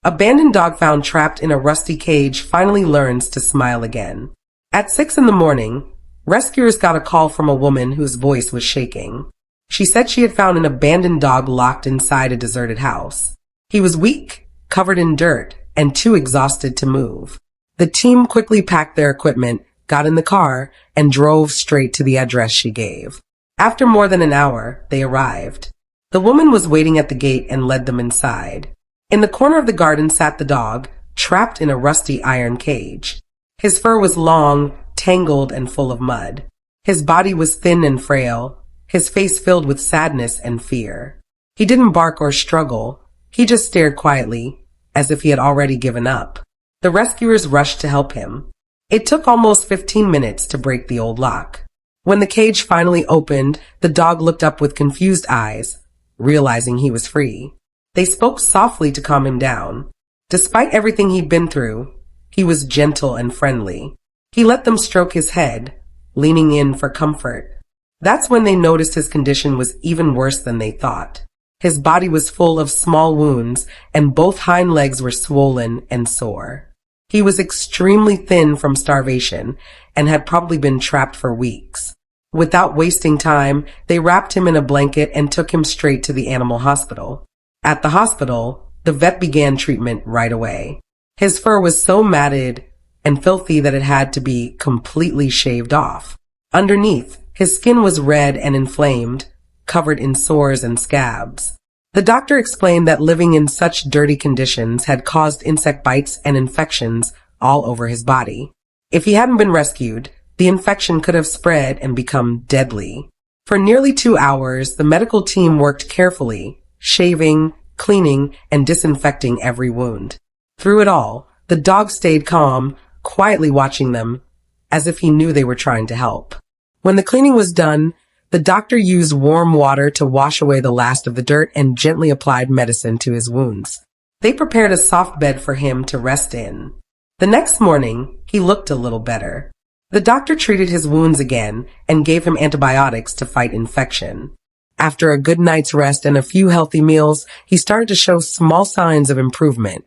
Abandoned dog found trapped in a rusty cage finally learns to smile again. At 6 in the morning, rescuers got a call from a woman whose voice was shaking. She said she had found an abandoned dog locked inside a deserted house. He was weak, covered in dirt, and too exhausted to move. The team quickly packed their equipment, got in the car, and drove straight to the address she gave. After more than an hour, they arrived. The woman was waiting at the gate and led them inside. In the corner of the garden sat the dog, trapped in a rusty iron cage. His fur was long, tangled, and full of mud. His body was thin and frail, his face filled with sadness and fear. He didn't bark or struggle. He just stared quietly, as if he had already given up. The rescuers rushed to help him. It took almost 15 minutes to break the old lock. When the cage finally opened, the dog looked up with confused eyes, realizing he was free. They spoke softly to calm him down. Despite everything he'd been through, he was gentle and friendly. He let them stroke his head, leaning in for comfort. That's when they noticed his condition was even worse than they thought. His body was full of small wounds, and both hind legs were swollen and sore. He was extremely thin from starvation and had probably been trapped for weeks. Without wasting time, they wrapped him in a blanket and took him straight to the animal hospital. At the hospital, the vet began treatment right away. His fur was so matted and filthy that it had to be completely shaved off. Underneath, his skin was red and inflamed, covered in sores and scabs. The doctor explained that living in such dirty conditions had caused insect bites and infections all over his body. If he hadn't been rescued, the infection could have spread and become deadly. For nearly 2 hours, the medical team worked carefully, shaving, cleaning, and disinfecting every wound. Through it all, the dog stayed calm, quietly watching them, as if he knew they were trying to help. When the cleaning was done, the doctor used warm water to wash away the last of the dirt and gently applied medicine to his wounds. They prepared a soft bed for him to rest in. The next morning, he looked a little better. The doctor treated his wounds again and gave him antibiotics to fight infection. After a good night's rest and a few healthy meals, he started to show small signs of improvement,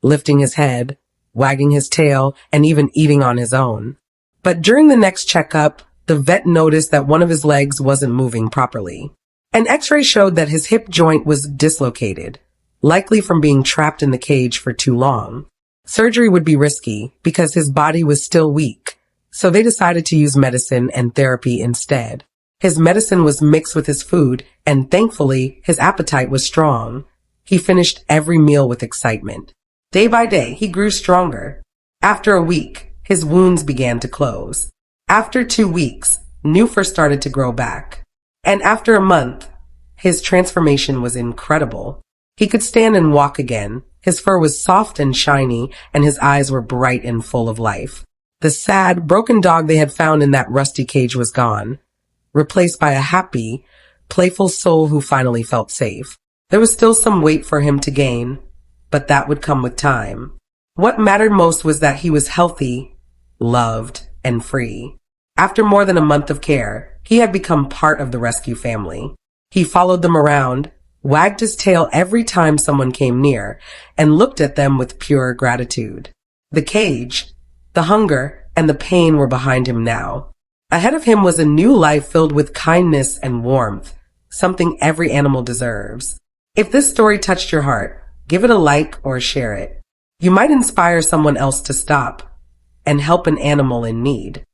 lifting his head, wagging his tail, and even eating on his own. But during the next checkup, the vet noticed that one of his legs wasn't moving properly. An x-ray showed that his hip joint was dislocated, likely from being trapped in the cage for too long. Surgery would be risky because his body was still weak, so they decided to use medicine and therapy instead. His medicine was mixed with his food, and thankfully, his appetite was strong. He finished every meal with excitement. Day by day, he grew stronger. After a week, his wounds began to close. After 2 weeks, new fur started to grow back. And after a month, his transformation was incredible. He could stand and walk again. His fur was soft and shiny, and his eyes were bright and full of life. The sad, broken dog they had found in that rusty cage was gone, replaced by a happy, playful soul who finally felt safe. There was still some weight for him to gain, but that would come with time. What mattered most was that he was healthy, loved, and free. After more than a month of care, he had become part of the rescue family. He followed them around, wagged his tail every time someone came near, and looked at them with pure gratitude. The cage, the hunger, and the pain were behind him now. Ahead of him was a new life filled with kindness and warmth, something every animal deserves. If this story touched your heart, give it a like or share it. You might inspire someone else to stop and help an animal in need.